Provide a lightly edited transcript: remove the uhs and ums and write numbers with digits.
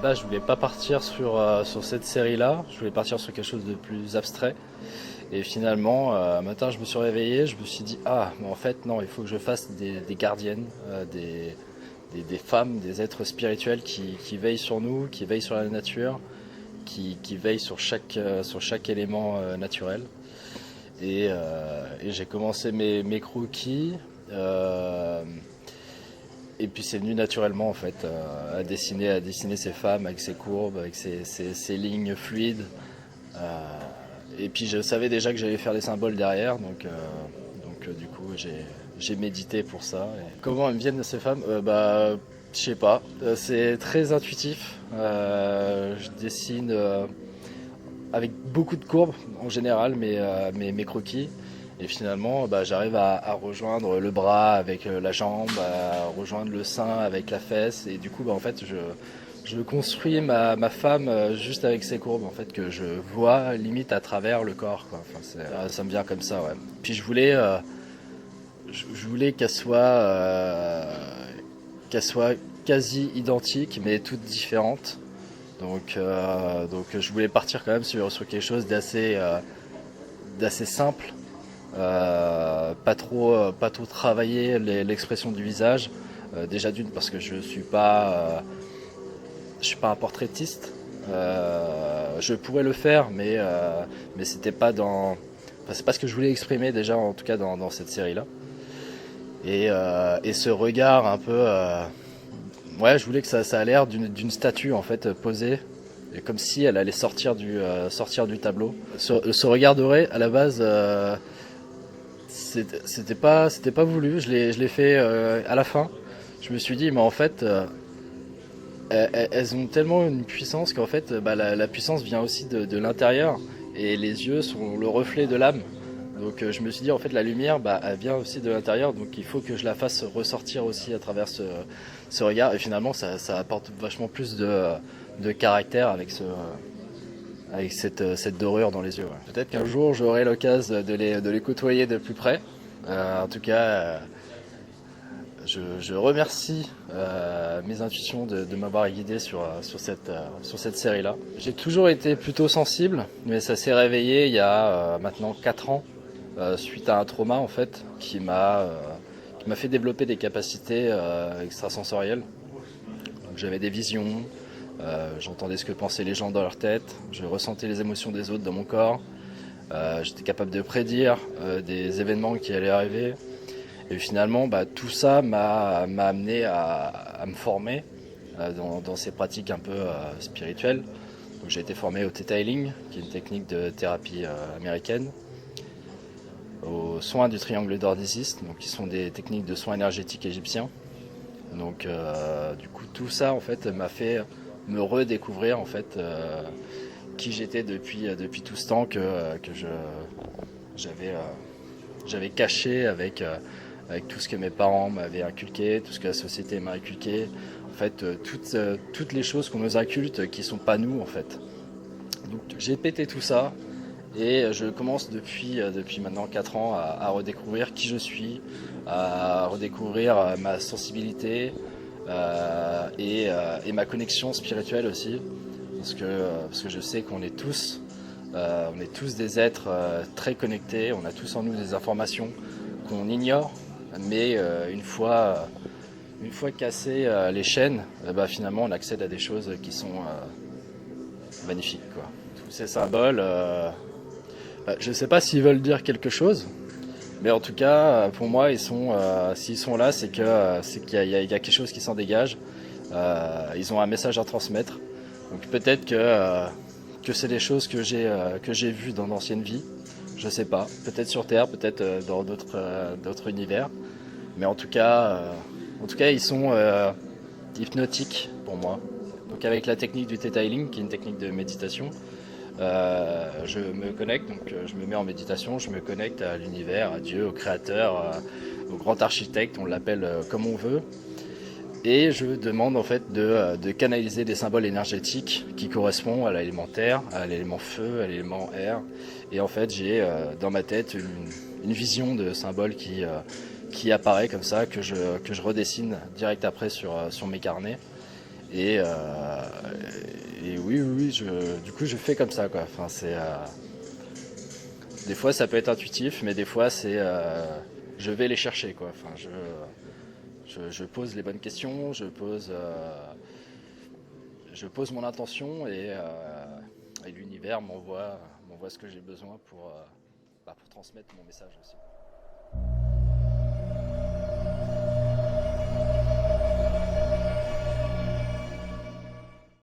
Là, je voulais pas partir sur cette série-là, je voulais partir sur quelque chose de plus abstrait. Et finalement, un matin, je me suis réveillé, je me suis dit, ah, mais en fait, non, il faut que je fasse des gardiennes, des femmes, des êtres spirituels qui veillent sur nous, qui veillent sur la nature, qui veillent sur chaque élément naturel. Et j'ai commencé mes croquis. Et puis c'est venu naturellement en fait à dessiner ces femmes avec ces courbes, avec ces lignes fluides. Et puis je savais déjà que j'allais faire des symboles derrière, donc du coup j'ai médité pour ça. Et comment elles me viennent ces femmes je sais pas, c'est très intuitif. Je dessine avec beaucoup de courbes en général mes croquis. Et finalement, j'arrive à rejoindre le bras avec la jambe, à rejoindre le sein avec la fesse. Et du coup, en fait, je construis ma femme juste avec ces courbes, en fait, que je vois limite à travers le corps, quoi. Enfin, ça me vient comme ça, ouais. Puis je voulais qu'elle soit quasi identique, mais toutes différentes. Donc je voulais partir quand même sur quelque chose d'assez simple. Pas trop travailler l'expression du visage. Déjà d'une parce que je suis pas un portraitiste. Je pourrais le faire, mais c'était pas enfin, c'est pas ce que je voulais exprimer déjà en tout cas dans cette série là. Et ce regard un peu, ouais, je voulais que ça a l'air d'une statue en fait posée. Et comme si elle allait sortir du tableau. Ce regard doré, à la base, c'était pas voulu, je l'ai fait à la fin. Je me suis dit, mais en fait, elles ont tellement une puissance qu'en fait, la puissance vient aussi de l'intérieur. Et les yeux sont le reflet de l'âme. Donc je me suis dit, en fait, la lumière, elle vient aussi de l'intérieur. Donc il faut que je la fasse ressortir aussi à travers ce regard. Et finalement, ça apporte vachement plus de caractère avec cette dorure dans les yeux. Ouais. Peut-être qu'un jour j'aurai l'occasion de les côtoyer de plus près. En tout cas, je remercie mes intuitions de m'avoir guidé sur cette série-là. J'ai toujours été plutôt sensible, mais ça s'est réveillé il y a maintenant 4 ans, suite à un trauma en fait, qui m'a fait développer des capacités extrasensorielles. Donc, j'avais des visions, j'entendais ce que pensaient les gens dans leur tête, je ressentais les émotions des autres dans mon corps, j'étais capable de prédire des événements qui allaient arriver. Et finalement, tout ça m'a amené à me former dans ces pratiques un peu spirituelles. Donc, j'ai été formé au Theta Healing, qui est une technique de thérapie américaine, aux soins du triangle d'or d'Isis, donc qui sont des techniques de soins énergétiques égyptiens. Donc, du coup, tout ça en fait m'a fait me redécouvrir en fait qui j'étais depuis tout ce temps que j'avais caché avec tout ce que mes parents m'avaient inculqué, tout ce que la société m'a inculqué. En fait, toutes les choses qu'on nous inculte qui sont pas nous en fait. Donc j'ai pété tout ça et je commence depuis maintenant 4 ans à redécouvrir qui je suis, à redécouvrir ma sensibilité et ma connexion spirituelle aussi. Parce que je sais qu'on est tous des êtres très connectés, on a tous en nous des informations qu'on ignore, mais une fois cassées les chaînes, finalement on accède à des choses qui sont magnifiques, quoi. Tous ces symboles, je ne sais pas s'ils veulent dire quelque chose, mais en tout cas pour moi s'ils sont là, c'est qu'il y a quelque chose qui s'en dégage. Ils ont un message à transmettre. Donc peut-être que c'est des choses que j'ai vues dans d'anciennes vies. Je sais pas. Peut-être sur Terre, peut-être dans d'autres univers. Mais en tout cas, ils sont hypnotiques pour moi. Donc avec la technique du Theta Healing, qui est une technique de méditation, je me connecte, donc je me mets en méditation, je me connecte à l'univers, à Dieu, au Créateur, au grand architecte, on l'appelle comme on veut. Et je demande en fait de canaliser des symboles énergétiques qui correspondent à l'élément terre, à l'élément feu, à l'élément air. Et en fait, j'ai dans ma tête une vision de symboles qui apparaît comme ça, que je redessine direct après sur mes carnets. Et, oui, oui, oui, du coup, je fais comme ça, quoi. Enfin, des fois, ça peut être intuitif, mais des fois, je vais les chercher, quoi. Enfin, je pose les bonnes questions, je pose mon intention et l'univers m'envoie ce que j'ai besoin pour transmettre mon message aussi.